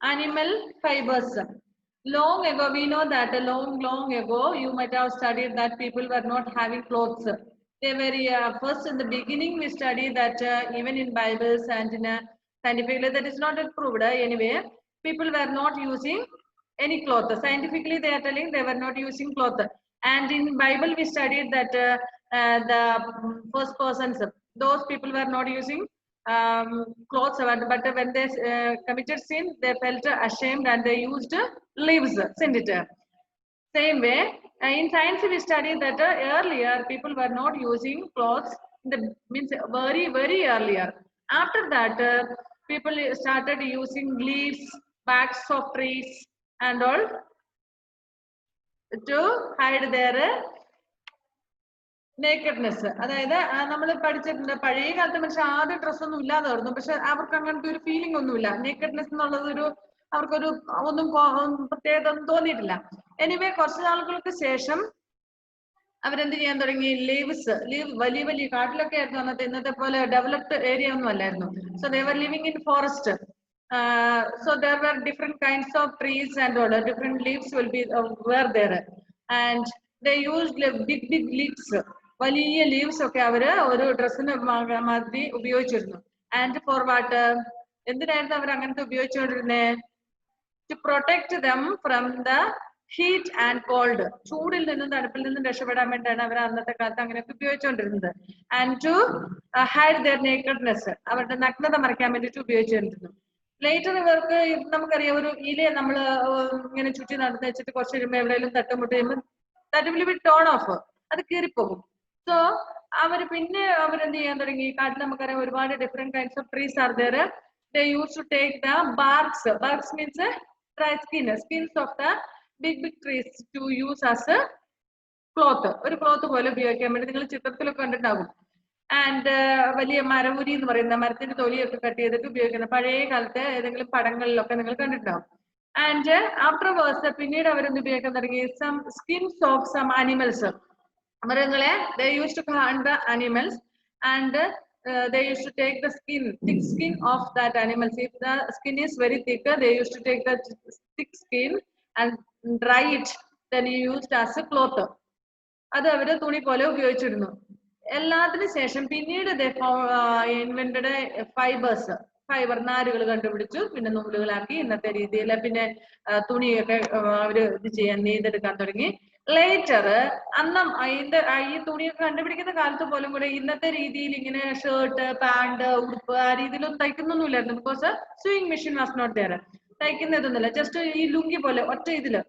Animal fibers. Long ago, we know that long ago, you might have studied that people were not having clothes. They were first in the beginning. We studied that even in Bibles and in scientifically that is not proved anyway. People were not using any cloth. Scientifically, they are telling they were not using cloth. And in Bible, we studied that the first persons, those people were not using clothes, but when they committed sin, they felt ashamed and they used leaves, isn't it? Same way, in science we studied that earlier people were not using clothes. The means very earlier. After that, people started using leaves, barks of trees, and all to hide their nakedness. അതായത് നമ്മൾ പഠിച്ചിട്ടുണ്ട് പഴയ കാലത്ത് പക്ഷെ ആദ്യ dress ഒന്നും ഇല്ലാതെ വരുന്നു പക്ഷെ അവർക്ക് അങ്ങനത്തെ ഒരു ഫീലിംഗ് ഒന്നുമില്ല നേക്കഡ്നെസ് എന്നുള്ളത് ഒരു അവർക്കൊരു ഒന്നും പ്രത്യേകത ഒന്നും തോന്നിയിട്ടില്ല എനിവേ കുറച്ച് നാളുകൾക്ക് ശേഷം അവരെന്ത് ചെയ്യാൻ തുടങ്ങി ലീവ് വലിയ വലിയ കാട്ടിലൊക്കെ ആയിരുന്നു അന്നത്തെ ഇന്നത്തെ പോലെ ഡെവലപ്ഡ് ഏരിയ ഒന്നും അല്ലായിരുന്നു so they were living in forest so there were different kinds of trees and all different leaves will be were there and they used big leaves വലിയ ലീവ്സ് ഒക്കെ അവര് ഒരു ഡ്രസ്സിന് മാതിരി ഉപയോഗിച്ചിരുന്നു ആൻഡ് ഫോർ വാട്ട് എന്തിനായിരുന്നു അവർ അങ്ങനത്തെ ഉപയോഗിച്ചുകൊണ്ടിരുന്നത് to protect them from the heat and cold ചൂടിൽ നിന്നും തണുപ്പിൽ നിന്നും രക്ഷപ്പെടാൻ വേണ്ടിയാണ് അവർ അന്നത്തെ കാലത്ത് അങ്ങനെയൊക്കെ ഉപയോഗിച്ചുകൊണ്ടിരുന്നത് and to hide their nakedness അവരുടെ നഗ്നത മറയ്ക്കാൻ വേണ്ടിയിട്ട് ഉപയോഗിച്ചുകൊണ്ടിരുന്നു ലേറ്റർ ഇവർക്ക് നമുക്കറിയാം ഒരു ഇലയെ നമ്മൾ ഇങ്ങനെ ചുറ്റി നടന്നു വെച്ചിട്ട് കുറച്ച് കഴിയുമ്പോൾ എവിടെയെങ്കിലും തട്ടുമുട്ട് കഴിയുമ്പോൾ that will be turn of അത് കീറിപ്പോകും സോ അവർ പിന്നെ അവരെന്ത് ചെയ്യാൻ തുടങ്ങി കാട്ടിൽ നമുക്കറിയാം ഒരുപാട് different kinds of trees are there they use to take the barks means dry skins of the big trees to use as a cloth ഒരു ക്ലോത്ത് പോലെ ഉപയോഗിക്കാൻ വേണ്ടി നിങ്ങൾ ചിത്രത്തിലൊക്കെ കണ്ടിട്ടുണ്ടാകും ആൻഡ് വലിയ മരമുരി എന്ന് പറയുന്ന മരത്തിന്റെ തൊലിയൊക്കെ കട്ട് ചെയ്തിട്ട് ഉപയോഗിക്കുന്ന പഴയ കാലത്തെ ഏതെങ്കിലും പടങ്ങളിലൊക്കെ നിങ്ങൾ കണ്ടിട്ടുണ്ടാവും ആൻഡ് ആഫ്റ്റർ വേഴ്സ് പിന്നീട് അവരെന്ത് ഉപയോഗിക്കാൻ തുടങ്ങി some skins of some animals മൃഗങ്ങളെ they used to hunt the animals and they used to take the thick skin of that animals. If the skin is very thick, they used to take the thick skin and dry it, then used as a cloth. അത് അവര് തുണി പോലെ ഉപയോഗിച്ചിരുന്നു എല്ലാത്തിനു ശേഷം പിന്നീട് invented fibre നാരുകൾ കണ്ടുപിടിച്ചു പിന്നെ നൂലുകളാക്കി ഇന്നത്തെ രീതിയിൽ പിന്നെ തുണിയൊക്കെ അവര് ഇത് ചെയ്യാൻ നെയ്തെടുക്കാൻ തുടങ്ങി ലേറ്റർ അന്ന് ഈ തുണിയൊക്കെ കണ്ടുപിടിക്കുന്ന കാലത്ത് പോലും കൂടെ ഇന്നത്തെ രീതിയിൽ ഇങ്ങനെ ഷർട്ട് പാന്റ് ഉടുപ്പ് ആ രീതിയിലൊന്നും തയ്ക്കുന്നൊന്നുമില്ലായിരുന്നു because sewing machine was not there തയ്ക്കുന്നതൊന്നുമില്ല ജസ്റ്റ് ഈ ലുങ്കി പോലെ ഒറ്റ ഇതില്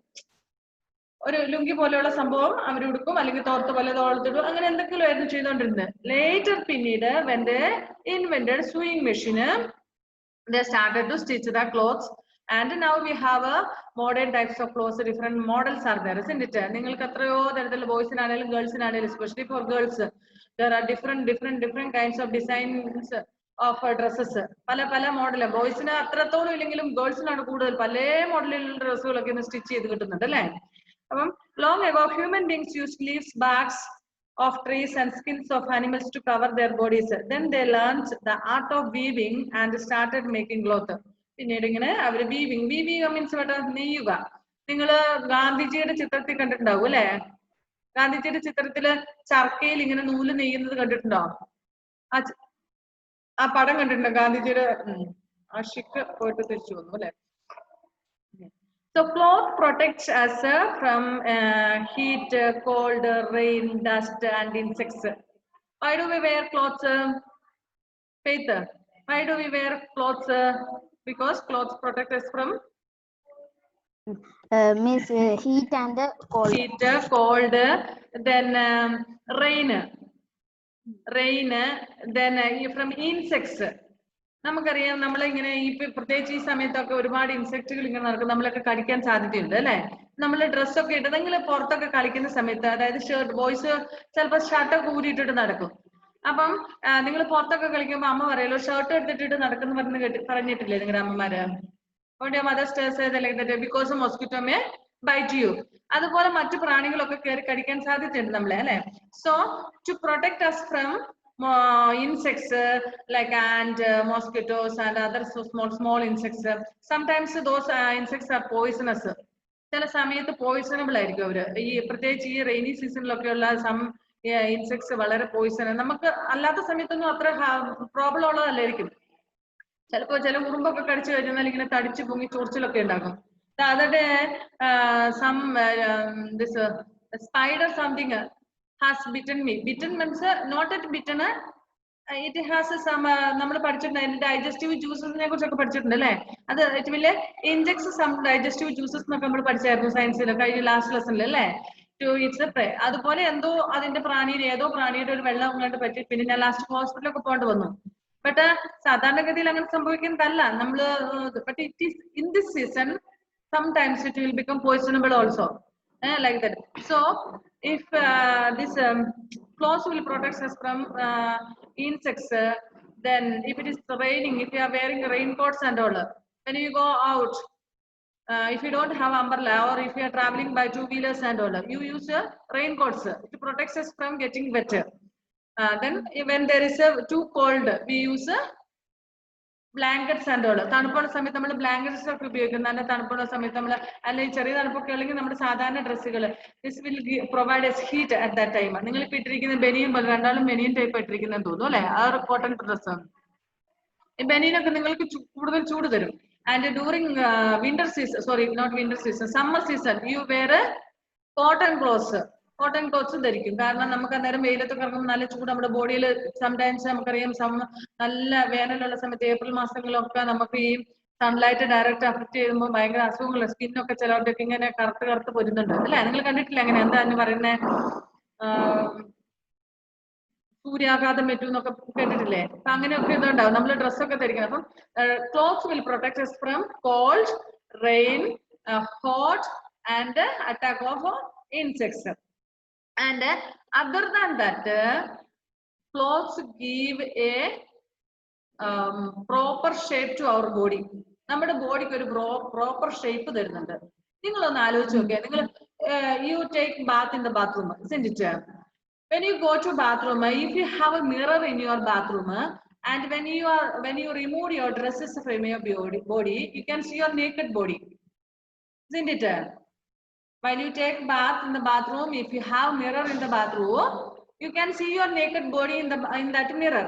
ഒരു ലുങ്കി പോലെയുള്ള സംഭവം അവർ ഉടുക്കും അല്ലെങ്കിൽ തോർത്ത് പോലെ തോളത്തിടും അങ്ങനെ എന്തൊക്കെയോ ആയിരുന്നു ചെയ്തുകൊണ്ടിരുന്നത് ലേറ്റർ പിന്നീട് when they invented sewing machine they started to stitch the clothes and now we have a modern types of clothes different models are there isn't it നിങ്ങൾക്ക് എത്രയോ തരത്തിലുള്ള ബോയ്സിനാണെങ്കിലും ഗേൾസിനാണെങ്കിലും especially for girls there are different kinds of designs of dresses പല model ബോയ്സിന് അത്രത്തോളം ഇല്ലെങ്കിലും ഗേൾസിനാണ് കൂടുതൽ പല മോഡലിലുള്ള ഡ്രസ്സുകളൊക്കെ ഇന്ന് സ്റ്റിച്ച് ചെയ്ത് കിട്ടുന്നുണ്ട് അല്ലേ long ago human beings used leaves barks of trees and skins of animals to cover their bodies then they learned the art of weaving and started making cloth പിന്നീട് ഇങ്ങനെ അവര് വീവിങ് മീൻസ് നെയ്യുക നിങ്ങള് ഗാന്ധിജിയുടെ ചിത്രത്തിൽ കണ്ടിട്ടുണ്ടാവും അല്ലെ ഗാന്ധിജിയുടെ ചിത്രത്തില് ചർക്കയിൽ ഇങ്ങനെ നൂല് നെയ്യുന്നത് കണ്ടിട്ടുണ്ടോ ആ പടം കണ്ടിട്ടുണ്ടോ ഗാന്ധിജിയുടെ ആഷിക്ക് പോയിട്ട് തിരിച്ചു വന്നു അല്ലെ So cloth protects us from heat, cold, rain, dust and insects. Why do we wear clothes? Faith, why do we wear clothes? Because clothes protect us from means heat and cold. Heat, cold, then rain, then from insects. നമുക്കറിയാം നമ്മളിങ്ങനെ ഈ പ്രത്യേകിച്ച് ഈ സമയത്തൊക്കെ ഒരുപാട് ഇൻസെക്റ്റുകൾ ഇങ്ങനെ നടക്കും നമ്മളൊക്കെ കടിക്കാൻ സാധ്യതയുണ്ട് അല്ലെ നമ്മള് ഡ്രസ്സൊക്കെ ഇട്ട് നിങ്ങൾ പുറത്തൊക്കെ കളിക്കുന്ന സമയത്ത് അതായത് ഷർട്ട് ബോയ്സ് ചിലപ്പോൾ ഷർട്ടൊക്കെ ഊരിയിട്ടിട്ട് നടക്കും അപ്പം നിങ്ങൾ പുറത്തൊക്കെ കളിക്കുമ്പോൾ അമ്മ പറയല്ലോ ഷർട്ട് എടുത്തിട്ടിട്ട് നടക്കുന്നു പറഞ്ഞിട്ടില്ലേ നിങ്ങളുടെ അമ്മമാര് because mosquito may bite you അതുപോലെ മറ്റു പ്രാണികളൊക്കെ കയറി കടിക്കാൻ സാധ്യതയുണ്ട് നമ്മളെ അല്ലെ so to protect us from insects like ant, mosquitoes, and other small insects. Sometimes those insects are poisonous. ചില സമയത്ത് പോയിസണബിൾ ആയിരിക്കും അവര്. ഈ പ്രത്യേകിച്ച് ഈ റെയിനി സീസണിലൊക്കെയുള്ള സം ഇൻസെക്ട്സ് വളരെ പോയിസൺ. നമുക്ക് അല്ലാത്ത സമയത്തൊന്നും അത്ര പ്രോബ്ലം ഉള്ളതല്ലായിരിക്കും. ചിലപ്പോ ചില ഉറുമ്പൊക്കെ കടിച്ചു കഴിഞ്ഞാൽ ഇങ്ങനെ തടിച്ചു പൊങ്ങി ചൊറിച്ചിലൊക്കെ ഉണ്ടാകും. The other day, this spider something has bitten me. Bitten means not at bitten. It has some നമ്മൾ പഠിച്ചിട്ടുണ്ട് ഡൈജസ്റ്റീവ് ജ്യൂസസിനെ കുറിച്ചൊക്കെ പഠിച്ചിട്ടുണ്ട് അല്ലേ? അത് it will injects some digestive juices എന്നൊക്കെ നമ്മൾ പഠിച്ചായിരുന്നു സയൻസിൽ കഴിഞ്ഞ ലാസ്റ്റ് ലെസണിൽ അല്ലേ? To its prey. അതുപോലെ എന്തോ അതിന്റെ പ്രാണിയിൽ ഏതോ പ്രാണിയുടെ ഒരു വെള്ളം അങ്ങോട്ട് പറ്റി പിന്നെ ഞാൻ ലാസ്റ്റ് ഹോസ്പിറ്റലൊക്കെ പോകേണ്ടി വന്നു. ബട്ട് സാധാരണഗതിയിൽ അങ്ങനെ സംഭവിക്കുന്നതല്ല നമ്മള്. But it is in this season sometimes it will become poisonable also, like that. So if this clothes will protect us from insects, then if it is raining, if you are wearing raincoats and all, when you go out, if you don't have umbrella or if you are traveling by two-wheelers and all, you use raincoats to protect us from getting wet. Then when there is too cold, we use blankets and all. തണുപ്പുള്ള സമയത്ത് നമ്മൾ blankets ഒക്കെ ഉപയോഗിക്കും. നല്ല തണുപ്പുള്ള സമയത്ത് നമ്മൾ അല്ലെങ്കിൽ ചെറിയ തണുപ്പൊക്കെ ഉണ്ടെങ്കിൽ നമ്മുടെ സാധാരണ ഡ്രസ്സുകൾ this will provide S heat at that time. നിങ്ങൾ ഇപ്പൊ ഇട്ടിരിക്കുന്ന ബനിയൻ പോലെ രണ്ടാളും ബനിയൻ ടൈപ്പ് ഇട്ടിരിക്കുന്നതെന്ന് തോന്നുന്നു അല്ലെ? ആ ഒരു കോട്ടൺ ഡ്രസ്സ്. ഈ ബനിയനൊക്കെ നിങ്ങൾക്ക് കൂടുതൽ ചൂട് തരും. And during winter season, sorry not winter season, summer season you wear cotton clothes. Cotton clothes ധരിക്കും. കാരണം നമുക്ക് അന്നേരം വെയിലത്തൊക്കെ ഇറങ്ങുമ്പോൾ നല്ല ചൂട് നമ്മുടെ ബോഡിയിൽ. സംടൈംസ് നമുക്കറിയാം നല്ല വേനലുള്ള സമയത്ത് ഏപ്രിൽ മാസങ്ങളിലൊക്കെ നമുക്ക് ഈ സൺലൈറ്റ് ഡയറക്റ്റ് അഫക്ട് ചെയ്യുമ്പോൾ ഭയങ്കര അസുഖങ്ങൾ, സ്കിന്നൊക്കെ ചിലവരുടെയൊക്കെ ഇങ്ങനെ കറുത്ത് പൊരുന്നുണ്ട് അല്ലെ? നിങ്ങൾ കണ്ടിട്ടില്ല അങ്ങനെ എന്താ പറയുന്നത്, സൂര്യാഘാതം പറ്റും എന്നൊക്കെ കേട്ടിട്ടില്ലേ? അപ്പൊ അങ്ങനെയൊക്കെ ഇതുണ്ടാവും. നമ്മൾ ഡ്രസ്സൊക്കെ ധരിക്കണം. അപ്പം clothes will protect us from cold, rain, hot and attack of insects. And other than that, clothes give a proper shape to our body. നമ്മുടെ ബോഡിക്ക് ഒരു പ്രോപ്പർ ഷേപ്പ് തരുന്നുണ്ട്. നിങ്ങളൊന്ന് ആലോചിച്ച് നോക്കിയാ, നിങ്ങൾ you take bath in the bathroom, isn't it? When you go to bathroom, if you have a mirror in your bathroom, and when you remove your dresses from your body, you can see your naked body, isn't it? While you take bath in the bathroom, if you have mirror in the bathroom, you can see your naked body in that mirror.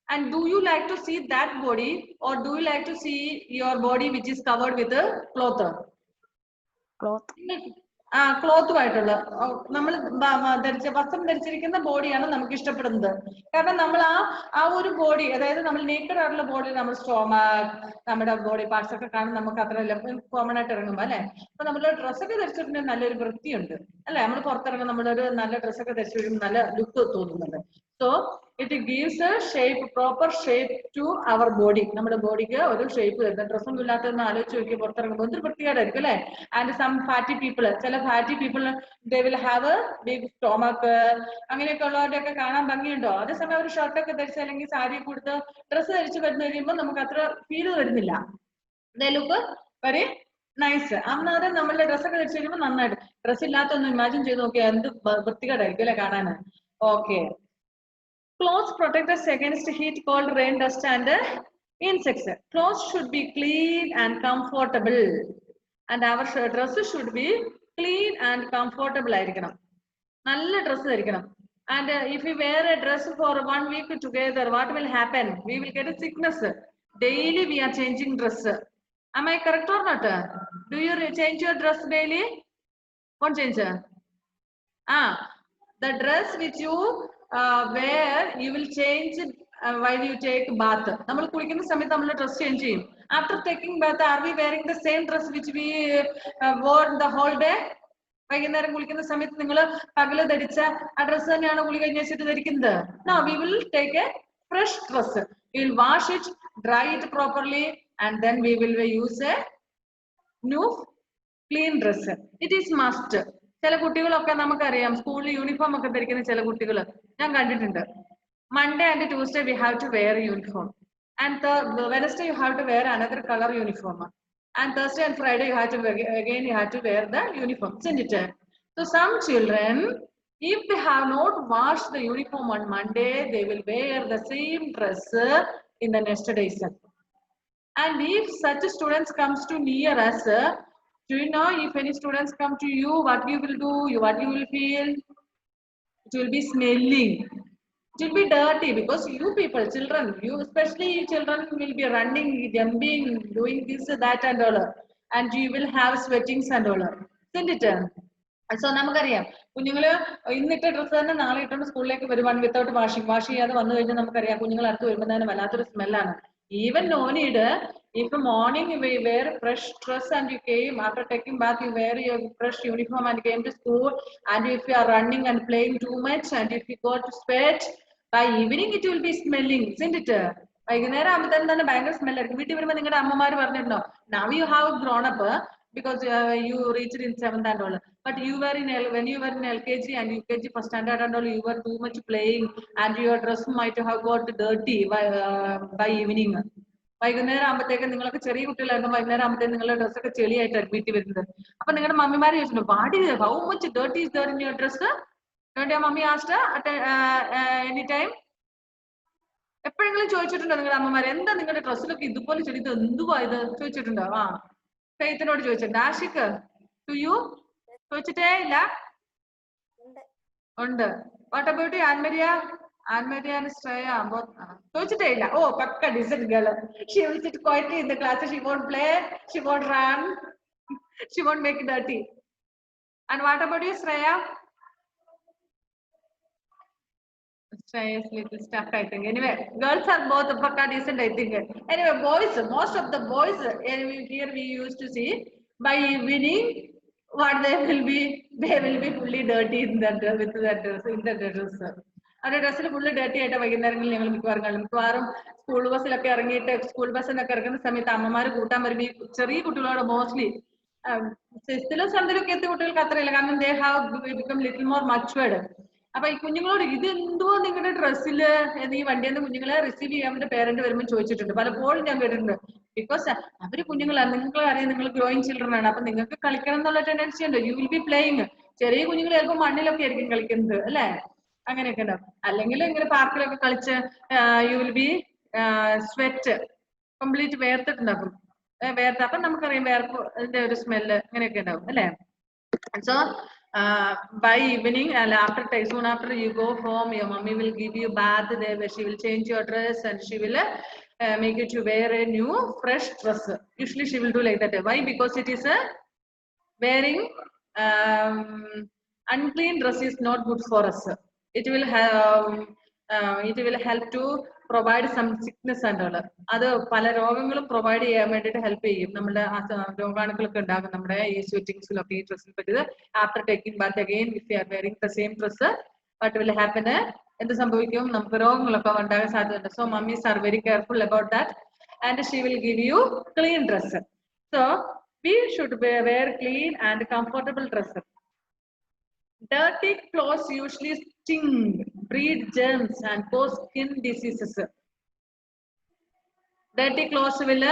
And do you like to see that body, or do you like to see your body which is covered with a cloth? ക്ലോത്തുമായിട്ടുള്ള നമ്മൾ വസ്ത്രം ധരിച്ചിരിക്കുന്ന ബോഡിയാണ് നമുക്ക് ഇഷ്ടപ്പെടുന്നത്. കാരണം നമ്മൾ ആ ഒരു ബോഡി, അതായത് നമ്മൾ നേക്കഡ് ആയിട്ടുള്ള ബോഡി, നമ്മൾ സ്റ്റോമക്, നമ്മുടെ ബോഡി പാർട്സ് ഒക്കെ കാണും നമുക്ക് അത്ര കോമൺ ആയിട്ട് ഇറങ്ങുമ്പോ അല്ലെ? അപ്പൊ നമ്മൾ ഡ്രസ്സൊക്കെ ധരിച്ചിട്ടുണ്ടെങ്കിൽ നല്ലൊരു വൃത്തിയുണ്ട് അല്ലെ? നമ്മൾ പുറത്തിറങ്ങും, നമ്മളൊരു നല്ല ഡ്രസ്സൊക്കെ ധരിച്ചു കഴിയുമ്പോൾ നല്ല ലുക്ക് തോന്നുന്നുണ്ട്. So it gives a shape, proper shape to our body. നമ്മുടെ ബോഡിക്ക് ഒരു ഷേപ്പ് തരുന്നത്. ഡ്രസ്സൊന്നും ഇല്ലാത്തതെന്ന് ആലോചിച്ച് നോക്കി പുറത്തിറങ്ങുമ്പോൾ എന്തൊരു വൃത്തികേടായിരിക്കും അല്ലെ? ആൻഡ് സം ഫാറ്റി പീപ്പിൾ, ചില fatty people they will have big stomach, അങ്ങനെയൊക്കെ ഉള്ളവരുടെയൊക്കെ കാണാൻ ഭംഗിയുണ്ടോ? അതേസമയം ഒരു ഷർട്ടൊക്കെ ധരിച്ച് അല്ലെങ്കിൽ സാരി കൊടുത്ത് ഡ്രസ്സ് ധരിച്ച് വരുന്ന കഴിയുമ്പോൾ നമുക്ക് അത്ര ഫീൽ വരുന്നില്ല. They look very nice. അന്നേരം നമ്മളുടെ ഡ്രസ്സൊക്കെ ധരിച്ചു കഴിയുമ്പോൾ നന്നായിട്ട്. ഡ്രസ്സ് ഇല്ലാത്തൊന്നും ഇമാജിൻ ചെയ്ത് നോക്കിയാൽ എന്ത് വൃത്തികേടായിരിക്കും അല്ലെ കാണാൻ? Okay. Clothes protect us against heat, cold, rain, dust and insects. Clothes should be clean and comfortable, and our dress should be clean and comfortable ആയിരിക്കണം. നല്ല ഡ്രസ്സ് ധരിക്കണം. And if we wear a dress for 1 week together, what will happen? We will get a sickness. Daily we are changing dress. Am I correct or not? Do you change your dress daily? What change? The dress which you wear, you will change while you take bath. നമ്മൾ കുളിക്കുന്ന സമയത്ത് നമ്മൾ dress change ചെയ്യും. After taking bath, are we wearing the same dress which we wore the whole day? വൈകുന്നേരം കുളിക്കുന്ന സമയത്ത് നിങ്ങൾ പകല് ധരിച്ച ആ ഡ്രസ് തന്നെയാണ് കുളി കഴിഞ്ഞ വെച്ചിട്ട് ധരിക്കുന്നത്? No, we will take a fresh dress. We will wash it, dry it properly, and then we will use a new clean dress. It is must. ചില കുട്ടികളൊക്കെ നമുക്കറിയാം സ്കൂളിൽ യൂണിഫോം ഒക്കെ ധരിക്കുന്ന ചില കുട്ടികൾ ഞാൻ കണ്ടിട്ടുണ്ട്. Monday and Tuesday we have to wear uniform, and Wednesday you have to wear another color uniform, and Thursday and Friday you have to wear the uniform, isn't it? So some children If they have not washed the uniform on Monday, they will wear the same dress in the next days. And if such students comes to near us, do you know if any students come to you, what you will do, what you will feel? It will be smelling. It will be dirty because you people, children, you especially children will be running, jumping, doing this, that and all. And you will have sweatings and all. Isn't it? So നമുക്കറിയാം കുഞ്ഞുങ്ങള് ഇന്നിട്ട dress തന്നെ നാളെ ഇട്ടുകൊണ്ട് സ്കൂളിലേക്ക് വരും without wash ചെയ്യാതെ വന്നു കഴിഞ്ഞാൽ നമുക്കറിയാം കുഞ്ഞുങ്ങൾ അടുത്ത് വരുമ്പോൾ തന്നെ വല്ലാത്തൊരു സ്മെല്ലാണ്. Even no need, if morning you wear fresh dress and you came after taking bath, you wear your fresh uniform and came to school, and if you are running and playing too much and if you go to sweat, by evening it will be smelling, isn't it? വൈകുന്നേരം ആകുമ്പോൾ തന്നെ ഭയങ്കര smell ആയിരിക്കും. വീട്ടിൽ വരുമ്പോൾ നിങ്ങളുടെ അമ്മമാർ പറഞ്ഞിട്ടുണ്ടോ, now you have grown up because you reached in 7th and all, but you were in when you were in LKG and UKG first standard and all, you were too much playing and your dress might have got dirty by evening. വൈകുന്നേരം ആകുമ്പോഴത്തേക്ക് നിങ്ങളൊക്കെ ചെറിയ കുട്ടികളായിരുന്നു, വൈകുന്നേരം ആകുമ്പോഴത്തേക്ക് നിങ്ങളുടെ ഡ്രസ്സൊക്കെ ചെളിയായിട്ടാണ് വീട്ടിൽ വരുന്നത്. അപ്പൊ നിങ്ങളുടെ മമ്മിമാര് ചോദിച്ചിട്ടുണ്ട്, what is how much dirty is there in your dress? Mummy asked any time? എപ്പോഴെങ്കിലും ചോദിച്ചിട്ടുണ്ടോ നിങ്ങളുടെ അമ്മമാരെ, എന്താ നിങ്ങളുടെ ഡ്രസ്സിലൊക്കെ ഇതുപോലെ ചെടി, ഇത് എന്തുവാ ഇത് ചോദിച്ചിട്ടുണ്ടോ? ആ, ഫെയ്ത്തിനോട് ചോദിച്ചിട്ടുണ്ട്. ആഷിക്ക്, ടു യു ചോദിച്ചിട്ടേ ഇല്ല? ഉണ്ട്. What about Ann Maria? Ann Maria and Shreya both ചോദിച്ചിട്ടേ ഇല്ല. ഓ, പക്ക decent girl. She will sit quietly in the class. She won't play, she won't run, she won't make it dirty. And what about you, Shreya? Shreya is little stuck, I think. Anyway, girls are both pakka decent, I think. Anyway, boys, most of the boys here we used to see by evening what they will be fully dirty in that with that dress, in that dress. അവരുടെ ഡ്രസ്സിൽ full dirty ആയിട്ട് വൈകുന്നേരങ്ങളിൽ ഞങ്ങൾ മിക്കവാറും school ബസ്സിലൊക്കെ ഇറങ്ങിയിട്ട് school ബസ്സിനൊക്കെ ഇറങ്ങുന്ന സമയത്ത് അമ്മമാര് കൂട്ടാൻ വരുമ്പോൾ ഈ ചെറിയ കുട്ടികളോട് മോസ്റ്റ്ലി സിക്സ്ത്തിലും സെവന്തിലൊക്കെ എത്തിയ കുട്ടികൾക്ക് അത്രയില്ല, കാരണം they have become little more matured. അപ്പൊ ഈ കുഞ്ഞുങ്ങളോട് ഇത് എന്തുവാ നിങ്ങളുടെ ഡ്രസ്സില് ഈ വണ്ടിയിൽ നിന്ന് കുഞ്ഞുങ്ങളെ റിസീവ് ചെയ്യാൻ വേണ്ടി പേരന്റ് വരുമ്പോൾ ചോദിച്ചിട്ടുണ്ട്. പലപ്പോഴും ഞാൻ കേട്ടിട്ടുണ്ട്. ബിക്കോസ് അവര് കുഞ്ഞുങ്ങളാണ്, നിങ്ങൾക്ക് അറിയാം നിങ്ങൾ ഗ്രോയിങ് ചിൽഡ്രൻ ആണ്, അപ്പൊ നിങ്ങൾക്ക് കളിക്കണം എന്നുള്ള ടെൻഡൻസി ഉണ്ട്. U will be playing. ചെറിയ കുഞ്ഞുങ്ങൾ ചിലപ്പോൾ മണ്ണിലൊക്കെ ആയിരിക്കും കളിക്കുന്നത്, അല്ലെ? അങ്ങനെയൊക്കെ ഉണ്ടാവും. അല്ലെങ്കിൽ ഇങ്ങനെ പാർക്കിലൊക്കെ കളിച്ച് you will be sweat, complete വേർത്തിട്ടുണ്ടാകും. അപ്പൊ നമുക്കറിയാം വേർപ്പിന്റെ ഒരു സ്മെല്ല് അങ്ങനെയൊക്കെ ഉണ്ടാവും, അല്ലെ? So by evening and soon after you go home, your mommy will give you bath there where she will change your dress and she will make you to wear a new fresh dress. Usually she will do like that. Why? Because it is wearing unclean dress is not good for us. It will help to provide some sickness and all. അത് പല രോഗങ്ങളും provide ചെയ്യാൻ വേണ്ടിയിട്ട് help ചെയ്യും. നമ്മുടെ രോഗാണുക്കളൊക്കെ ഉണ്ടാകും നമ്മുടെ ഈ സ്വെറ്റിങ്സിലൊക്കെ ഈ ഡ്രസ്സിൽ പറ്റിയത്. After taking bath again if you are wearing the same dress, what will happen? എന്ത് സംഭവിക്കും? നമുക്ക് രോഗങ്ങളൊക്കെ ഉണ്ടാകാൻ സാധ്യതയുണ്ട്. So mummies are very careful about that and she will give you clean dress. So we should wear clean and comfortable dress. Dirty clothes usually sting, breed germs and cause skin diseases. Dirty clothes will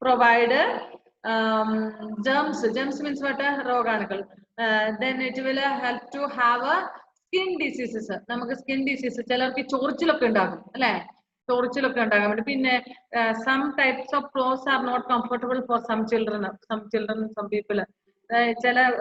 provide germs. Germs means what? Roganakal. Then it will help to have skin diseases. നമുക്ക് skin diseases ചിലർക്ക് ചോർച്ചിലൊക്കെ ഉണ്ടാകും, അല്ലെ? ചോർച്ചിലൊക്കെ ഉണ്ടാകാൻ വേണ്ടി. പിന്നെ some types of clothes are not comfortable for some children, some people.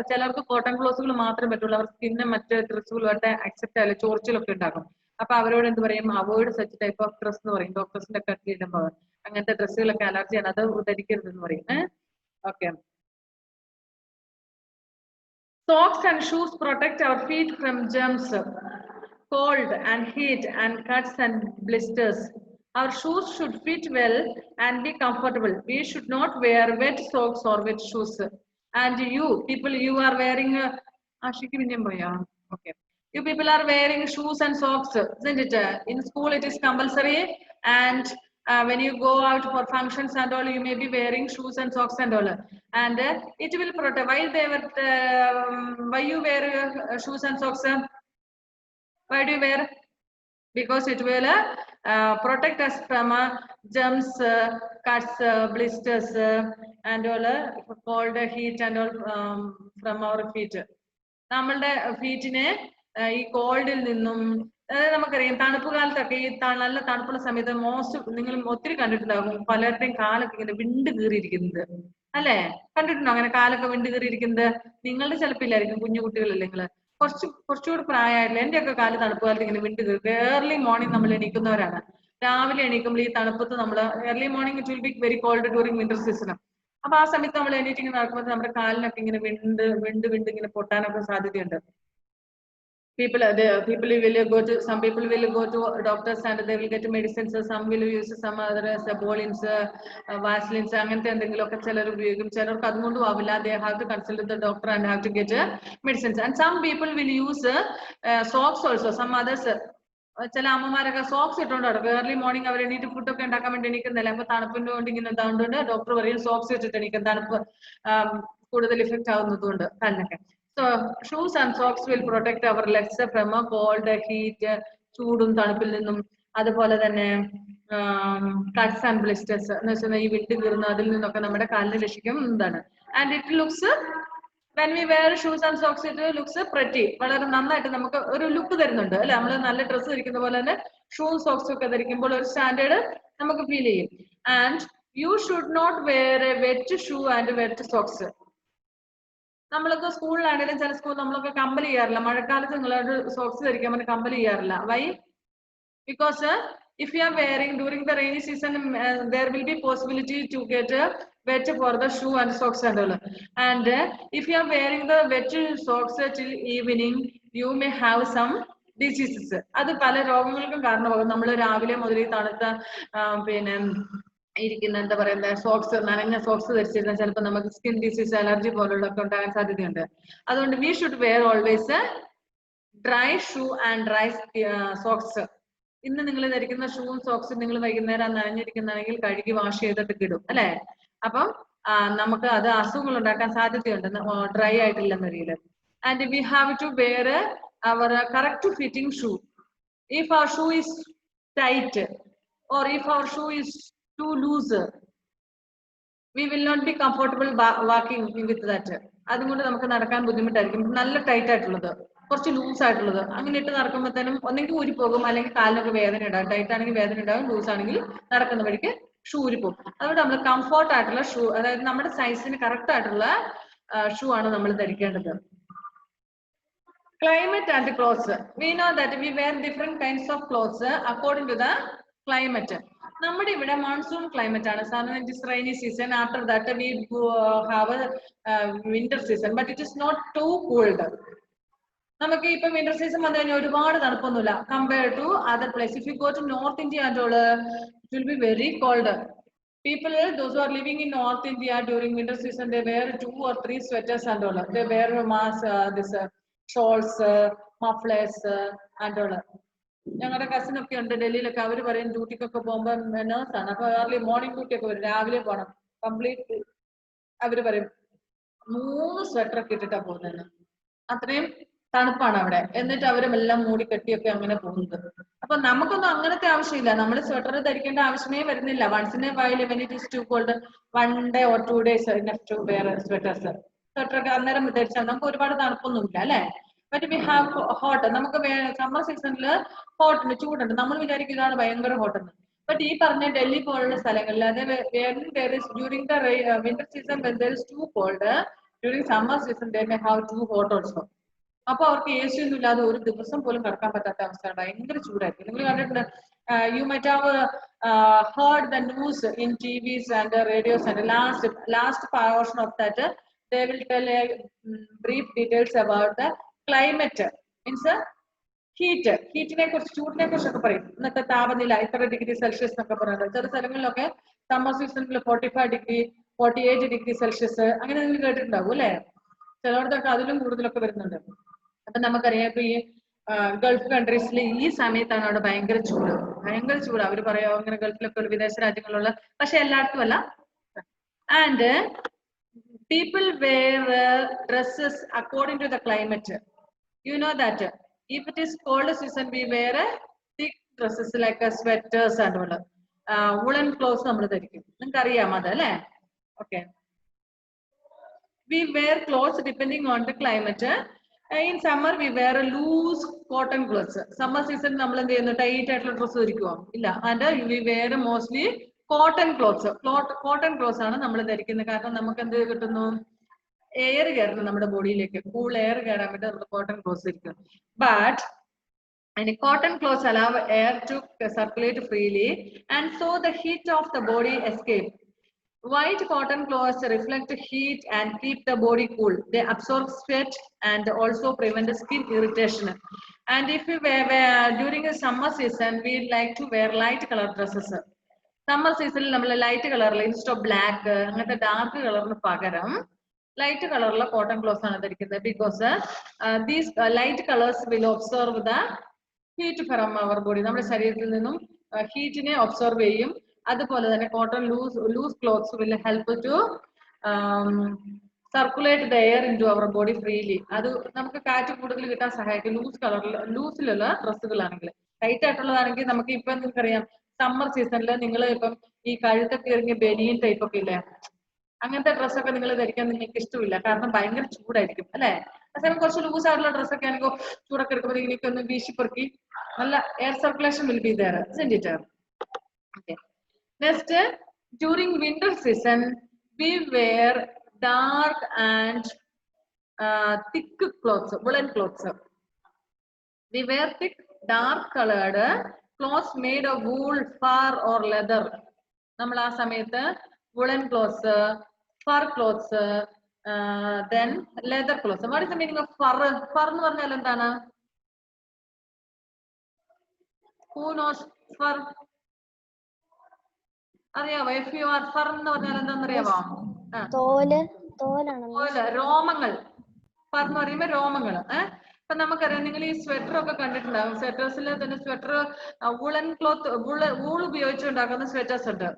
ചിലർക്ക് cotton ക്ലോസുകൾ മാത്രമേ പറ്റുള്ളൂ, അവർ സ്കിന്നെ മറ്റ് ഡ്രസ്സുകളുമായിട്ട് അക്സെപ്റ്റ് ആവില്ല, ചോർച്ചിലൊക്കെ ഉണ്ടാകും. അപ്പൊ അവരോട് എന്ത് പറയും? Avoid such type of dress എന്ന് പറയും. ഡോക്ടേഴ്സിന്റെ ഒക്കെ ഇടുമ്പോൾ അങ്ങനത്തെ ഡ്രസ്സുകളൊക്കെ അലർജിയാണ്, അത് ധരിക്കരുത് എന്ന് പറയും. Okay. Socks and shoes protect our feet from germs, cold and heat and cuts and blisters. Our shoes should fit well and be comfortable. We should not wear wet socks or wet shoes. And you people, you are wearing okay, you people are wearing shoes and socks, isn't it? In school it is compulsory, and when you go out for functions and all, you may be wearing shoes and socks and all, and it will protect. Why you wear shoes and socks? Why do you wear? Because it will protect us from germs, cuts, blisters and all, cold, heat and all from our feet. നമ്മളുടെ ഫീറ്റിനെ ഈ കോൾഡിൽ നിന്നും, അതായത് നമുക്കറിയാം തണുപ്പ് കാലത്തൊക്കെ ഈ നല്ല തണുപ്പുള്ള സമയത്ത് നിങ്ങൾ ഒത്തിരി കണ്ടിട്ടുണ്ടാകും പലരുടെയും കാലൊക്കെ ഇങ്ങനെ വിണ്ട് കീറിയിരിക്കുന്നത് അല്ലെ? കണ്ടിട്ടുണ്ടോ അങ്ങനെ കാലൊക്കെ വിണ്ട് കീറിയിരിക്കുന്നത്? നിങ്ങളുടെ ചിലപ്പോൾ ഇല്ലായിരിക്കും, കുഞ്ഞു കുട്ടികളല്ലേ നിങ്ങള്, കുറച്ചുകൂടി പ്രായമായിട്ടില്ല. എന്റെയൊക്കെ കാല് തണുപ്പ് കാലത്ത് ഇങ്ങനെ വിണ്ട് കീറി. ഏർലി മോർണിംഗ് നമ്മൾ എണീക്കുന്നവരാണ്. രാവിലെ എണീക്കുമ്പോൾ ഈ തണുപ്പത്ത് നമ്മൾ early morning it will be very called during winter season. അപ്പൊ ആ സമയത്ത് നമ്മൾ എണീറ്റ് ഇങ്ങനെ നടക്കുമ്പോൾ നമ്മുടെ കാലിനൊക്കെ ഇങ്ങനെ വിണ്ട് ഇങ്ങനെ പൊട്ടാനൊക്കെ സാധ്യതയുണ്ട്. Some people will go to doctors and they will get medicines. Some will use some other Bolins, Vaselines, അങ്ങനത്തെ എന്തെങ്കിലുമൊക്കെ ചിലർ ഉപയോഗിക്കും. ചിലർക്ക് അതുകൊണ്ടും ആവില്ല. They have to consult the doctor and have to get medicines. And some people will use socks also. Some others, ചില അമ്മമാരൊക്കെ socks ഇട്ടുകൊണ്ട് നടക്കും. ഏർലി മോർണിംഗ് അവർ എണീറ്റ് ഫുഡൊക്കെ ഉണ്ടാക്കാൻ വേണ്ടി എണീക്കുന്നില്ല. അപ്പൊ തണുപ്പിന്റെ കൊണ്ട് ഇങ്ങനെ ഇതാവുകൊണ്ട് ഡോക്ടർ പറയും സോക്സ് ഇട്ടിട്ട് എണീക്കും, തണുപ്പ് കൂടുതൽ effect ആവുന്നതുകൊണ്ട് കാലിനൊക്കെ. So shoes and socks will protect our legs from a cold, heat, ചൂടും തണുപ്പിൽ നിന്നും. അതുപോലെ തന്നെ cuts and blisters എന്ന് വെച്ചാൽ ഈ വിട്ട് കീറുന്ന അതിൽ നിന്നൊക്കെ നമ്മുടെ കാലിനെ രക്ഷിക്കുന്നതാണ്. And it looks, when we wear shoes and socks, it looks pretty. വളരെ നന്നായിട്ട് നമുക്ക് ഒരു ലുക്ക് തരുന്നുണ്ട് അല്ലെ? നമ്മൾ നല്ല ഡ്രസ്സ് ധരിക്കുന്ന പോലെ തന്നെ ഷൂ സോക്സ് ഒക്കെ ധരിക്കുമ്പോൾ ഒരു സ്റ്റാൻഡേർഡ് നമുക്ക് ഫീൽ ചെയ്യും. And you should not wear a wet shoe and wet socks. നമ്മളൊക്കെ സ്കൂളിലാണെങ്കിലും ചില സ്കൂൾ നമ്മളൊക്കെ കമ്പൽ ചെയ്യാറില്ല. മഴക്കാലത്ത് നിങ്ങളോട് സോക്സ് ധരിക്കാൻ വേണ്ടി കമ്പൽ ചെയ്യാറില്ല. Y? Because if you are wearing during the rainy season, there will be possibility to get wet for the shoe and socks and all. And if you are wearing the wet socks till evening, you may have some diseases. അത് പല രോഗങ്ങൾക്കും കാരണമാകും. നമ്മൾ രാവിലെ മുതൽ ഈ തണുത്ത പിന്നെ ഇരിക്കുന്ന എന്താ പറയുന്നത് സോക്സ്, നനഞ്ഞ സോക്സ് ധരിച്ചിരുന്നാൽ ചിലപ്പോൾ നമുക്ക് സ്കിൻ ഡിസീസ്, അലർജി പോലുള്ളതൊക്കെ ഉണ്ടാകാൻ സാധ്യതയുണ്ട്. അതുകൊണ്ട് we should wear always dry shoe and dry socks. ഇന്ന് നിങ്ങൾ ധരിക്കുന്ന ഷൂവും സോക്സും നിങ്ങൾ വൈകുന്നേരം നനഞ്ഞിരിക്കുന്നാണെങ്കിൽ കഴുകി വാഷ് ചെയ്തിട്ട് കിടും അല്ലെ? അപ്പം നമുക്ക് അത് അസുഖങ്ങൾ ഉണ്ടാക്കാൻ സാധ്യതയുണ്ട് ഡ്രൈ ആയിട്ടില്ലെന്ന രീതിയിൽ. And we have to wear our correct fitting shoe. If our shoe is tight or if our shoe is too loose, we will not be comfortable walking with that. അതുകൊണ്ട് നമുക്ക് നടക്കാൻ ബുദ്ധിമുട്ടായിരിക്കും. നല്ല ടൈറ്റ് ആയിട്ടുള്ളത്, കുറച്ച് loose ആയിട്ടുള്ളത് അങ്ങനെ ഇട്ട് നടക്കുമ്പോഴത്തേനും ഒന്നെങ്കിൽ ഊരിപ്പോകും, അല്ലെങ്കിൽ കാലിനൊക്കെ വേദന ഉണ്ടാകും. ടൈറ്റ് ആണെങ്കിൽ വേദന ഉണ്ടാകും, ലൂസ് ആണെങ്കിൽ നടക്കുന്ന വഴിക്ക് ഷൂ ഊരിപ്പോകും. അതുകൊണ്ട് നമ്മൾ കംഫോർട്ട് ആയിട്ടുള്ള ഷൂ, അതായത് നമ്മുടെ സൈസിന് കറക്റ്റ് ആയിട്ടുള്ള ഷൂ ആണ് നമ്മൾ ധരിക്കേണ്ടത്. Climate and clothes. We know that we wear different kinds of clothes according to the climate. നമ്മുടെ ഇവിടെ മോൺസൂൺ ക്ലൈമറ്റ് ആണ്. സാധാരണ it is rainy season. After that we have winter season, but it is not too cold. നമുക്ക് ഇപ്പൊ winter season വന്നു കഴിഞ്ഞാൽ ഒരുപാട് തണുപ്പൊന്നുമില്ല compare to other place. If you go to north India and all, it will be very cold. People, those who are living in North India during winter season, they wear 2 or 3 sweaters and all. They wear this shawls, mufflers and all. ഞങ്ങളുടെ cousin ഒക്കെ ഉണ്ട് ഡൽഹിയിലൊക്കെ. അവര് പറയും ഡ്യൂട്ടിക്കൊക്കെ പോകുമ്പോൾ നേഴ്സാണ്, അപ്പൊ early morning duty ഒക്കെ വരും, രാവിലെ പോകണം. കംപ്ലീറ്റ് അവര് പറയും 3 സ്വെറ്റർ ഒക്കെ ഇട്ടിട്ടാ പോകുന്നത്. അത്രയും തണുപ്പാണ് അവിടെ. എന്നിട്ട് അവരെല്ലാം മൂടി കെട്ടിയൊക്കെ അങ്ങനെ പോകുന്നത്. അപ്പൊ നമുക്കൊന്നും അങ്ങനത്തെ ആവശ്യമില്ല. നമ്മൾ സ്വെറ്റർ ധരിക്കേണ്ട ആവശ്യമേ വരുന്നില്ല. Once in a while when it is too cold, 1 day or 2 days enough to wear sweaters. സ്വെറ്റർ ഒക്കെ അന്നേരം ധരിച്ചാൽ നമുക്ക് ഒരുപാട് തണുപ്പൊന്നുമില്ല അല്ലെ? But we have hot. നമുക്ക് സമ്മർ സീസണിൽ ഹോട്ടുണ്ട്, ചൂടുണ്ട്. നമ്മൾ വിചാരിക്കും ഇതാണ് ഭയങ്കര ഹോട്ടെന്ന്. ബട്ട് ഈ പറഞ്ഞ ഡൽഹി പോലുള്ള സ്ഥലങ്ങളിൽ അത് during the winter season when there is too cold, during summer season they may have too hot also. അപ്പൊ അവർക്ക് എ സി ഒന്നും ഇല്ലാതെ ഒരു ദിവസം പോലും കിടക്കാൻ പറ്റാത്ത അവസ്ഥയാണ്. ഭയങ്കര ചൂടായിരിക്കും. നിങ്ങൾ കണ്ടിട്ടുണ്ട്, you might have heard the news in TVs and radios, and last portion of that they will tell brief details about the climate, means ഹീറ്റിനെ കുറിച്ച്, ചൂടിനെ കുറിച്ചൊക്കെ പറയും. ഇന്നത്തെ താപനില ഇത്ര ഡിഗ്രി സെൽഷ്യസ് എന്നൊക്കെ പറയുന്നത്. ചില സ്ഥലങ്ങളിലൊക്കെ സമ്മർ സീസണിൽ 45 ഡിഗ്രി 48 ഡിഗ്രി സെൽഷ്യസ് അങ്ങനെ നിങ്ങൾ കേട്ടിട്ടുണ്ടാവും അല്ലെ? ചിലയിടത്തൊക്കെ അതിലും കൂടുതലൊക്കെ വരുന്നുണ്ട്. അപ്പൊ നമുക്കറിയാം ഇപ്പൊ ഈ ഗൾഫ് കൺട്രീസിൽ ഈ സമയത്താണ് അവിടെ ഭയങ്കര ചൂട്. അവര് പറയാം അങ്ങനെ ഗൾഫിലൊക്കെ വിദേശ രാജ്യങ്ങളുള്ള, പക്ഷെ എല്ലായിടത്തും അല്ല. And people wear dresses according to the climate. You know that if it is cold season, we wear thick dresses like sweaters and all. Woolen clothes നമ്മൾ ധരിക്കും. നിങ്ങൾക്ക് അറിയാം അത് അല്ലേ? Okay. We wear clothes depending on the climate. In summer we wear a loose cotton clothes. Summer season നമ്മൾ എന്ത് ചെയ്യുന്നു? Tight ആയിട്ടുള്ള ഡ്രസ്സ് ധരിക്കുവോ? ഇല്ല. And we wear mostly cotton clothes. Cotton clothes ആണ് നമ്മൾ ധരിക്കുന്നത്. കാരണം നമുക്ക് എന്ത് കിട്ടുന്നു? എയർ കയറുന്നു നമ്മുടെ ബോഡിയിലേക്ക്. കൂൾ എയർ കയറാൻ വേണ്ടി നമ്മൾ കോട്ടൺ ക്ലോത്ത്സ് ധരിക്കും. But cotton clothes allow air to circulate freely and so the heat of the body escape. White cotton clothes reflect heat and keep the body cool. They absorb sweat and also prevent skin irritation. And if we wear during the summer season, we like to wear light color dresses. Summer season നമ്മൾ light color instead of black അങ്ങനത്തെ dark കളറിന് പകരം light കളറിലെ cotton clothes ആണ് ധരിക്കുന്നത്. Because these light colors will absorb the heat from our body. നമ്മുടെ ശരീരത്തിൽ നിന്നും ഹീറ്റിനെ ഒബ്സർവ് ചെയ്യും. അതുപോലെ തന്നെ cotton loose clothes will help to circulate the air into our body freely. അത് നമുക്ക് കാറ്റ് കൂടുതൽ കിട്ടാൻ സഹായിക്കും. ലൂസിലുള്ള ഡ്രസ്സുകളാണെങ്കിൽ. ടൈറ്റ് ആയിട്ടുള്ളതാണെങ്കിൽ നമുക്ക് ഇപ്പൊ നിങ്ങൾക്കറിയാം സമ്മർ സീസണിൽ നിങ്ങൾ ഇപ്പം ഈ കഴുത്തൊക്കെ ഇറങ്ങിയ ബനിയൻ ടൈപ്പ് ഒക്കെ ഇല്ലേ, അങ്ങനത്തെ ഡ്രസ്സൊക്കെ നിങ്ങൾ ധരിക്കാൻ നിങ്ങൾക്ക് ഇഷ്ടമില്ല. കാരണം ഭയങ്കര ചൂടായിരിക്കും അല്ലെ. അതേസമയം കുറച്ച് ലൂസ് ആയിട്ടുള്ള ഡ്രസ്സൊക്കെ ആണെങ്കിൽ ചൂടൊക്കെ എടുക്കുമ്പോൾ എനിക്കൊന്ന് വീശിപ്പെറുക്കി നല്ല air circulation will be there, isn't it? Okay. Next, during winter season, we wear dark and thick clothes, woolen clothes. We wear thick, dark colored clothes made of wool, fur or leather. നമ്മൾ ആ സമയത്ത് woolen clothes, fur clothes, then leather clothes. What is the meaning of fur? Fur എന്ന് പറഞ്ഞാൽ എന്താണ്? Who knows fur? അറിയാവോ? If you are fur എന്ന് പറഞ്ഞാൽ എന്താണെന്ന് അറിയാവോ? രോമങ്ങൾ. ഫർ എന്ന് പറയുമ്പോ രോമങ്ങൾ. ഇപ്പൊ നമുക്കറിയാം, നിങ്ങൾ ഈ സ്വെറ്റർ ഒക്കെ കണ്ടിട്ടുണ്ടാകും. സ്വെറ്റേഴ്സിൽ തന്നെ സ്വെറ്റർ വൂളൻ ക്ലോത്ത് വൂൾ ഉപയോഗിച്ചുണ്ടാക്കുന്ന സ്വെറ്റേഴ്സ് ഉണ്ട്.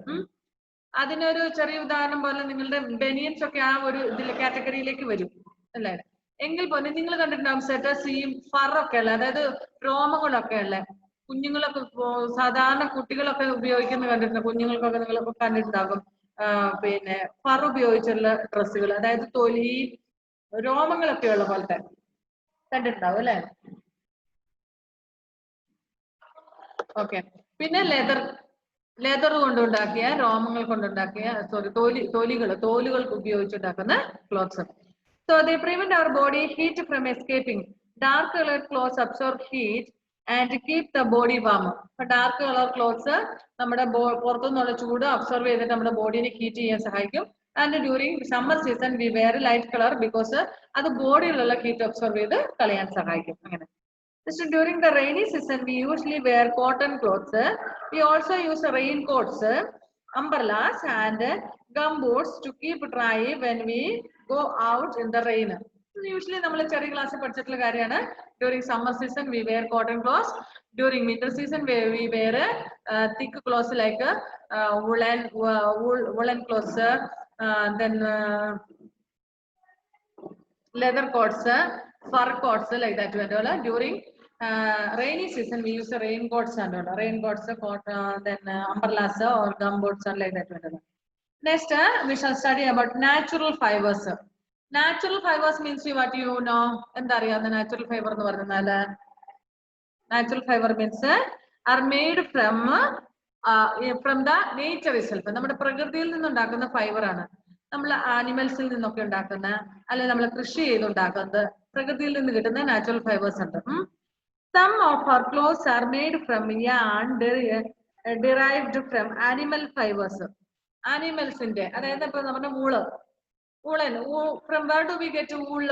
അതിനൊരു ചെറിയ ഉദാഹരണം പോലെ നിങ്ങളുടെ ബനിയൻസ് ഒക്കെ ആ ഒരു ഇതിലെ കാറ്റഗറിയിലേക്ക് വരും അല്ലേ. എങ്കിൽ പോലെ നിങ്ങൾ കണ്ടിട്ടുണ്ടാകും സ്വെറ്റേഴ്സ് ഈ ഫർ ഒക്കെ ഉള്ള, അതായത് രോമങ്ങളൊക്കെ ഉള്ള കുഞ്ഞുങ്ങളൊക്കെ സാധാരണ കുട്ടികളൊക്കെ ഉപയോഗിക്കുന്ന കണ്ടിട്ടുണ്ട്. കുഞ്ഞുങ്ങൾക്കൊക്കെ നിങ്ങളൊക്കെ കണ്ടിട്ടുണ്ടാകും പിന്നെ ഫർ ഉപയോഗിച്ചുള്ള ഡ്രസ്സുകൾ, അതായത് തൊലി രോമങ്ങളൊക്കെ ഉള്ള പോലത്തെ കണ്ടിട്ടുണ്ടാവും അല്ലെ. ഓക്കെ. പിന്നെ ലെതർ കൊണ്ടുണ്ടാക്കിയ, രോമങ്ങൾ കൊണ്ടുണ്ടാക്കിയ തോലുകൾക്ക് ഉപയോഗിച്ചുണ്ടാക്കുന്ന clothes. So they prevent our body heat from escaping. Dark colored clothes absorb heat and keep the body warm. അപ്പൊ ഡാർക്ക് കളർ ക്ലോത്ത്സ് നമ്മുടെ പുറത്തുനിന്നുള്ള ചൂട് അബ്സോർവ് ചെയ്തിട്ട് നമ്മുടെ ബോഡിനെ ഹീറ്റ് ചെയ്യാൻ സഹായിക്കും. And during summer season we wear light colour because അത് ബോഡിയിലുള്ള ഹീറ്റ് അബ്സോർവ് ചെയ്ത് കളയാൻ സഹായിക്കും. അങ്ങനെ. During the rainy season we usually wear cotton clothes. We also use raincoats, umbrellas and gumboots to keep dry when we go out in the rain. Usually നമ്മൾ ചെറിയ ക്ലാസ്സിൽ പഠിച്ചിട്ടുള്ള കാര്യമാണ്. During summer season we wear cotton clothes. During winter season we wear thick clothes like woolen clothes, then leather coats, fur coats like that. During rainy season we use raincoats and raincoats, then umbrellas or gumboots and like that. Next we shall study about natural fibers. Natural fibers means what you know. എന്താ അറിയാം natural fiber എന്ന് പറഞ്ഞാൽ? Natural fiber means are made from the nature itself. നമ്മുടെ പ്രകൃതിയിൽ നിന്നുണ്ടാക്കുന്ന fibre ആണ്. നമ്മൾ ആനിമൽസിൽ നിന്നൊക്കെ ഉണ്ടാക്കുന്ന, അല്ലെങ്കിൽ നമ്മൾ കൃഷി ചെയ്തുണ്ടാക്കുന്നത്, പ്രകൃതിയിൽ നിന്ന് കിട്ടുന്ന നാച്ചുറൽ ഫൈബേഴ്സ് ഉണ്ട്. Some of our clothes are made from yarn derived from animal fibers. ആനിമൽസിന്റെ, അതായത് ഇപ്പൊ നമ്മുടെ woolen. From where do we get wool?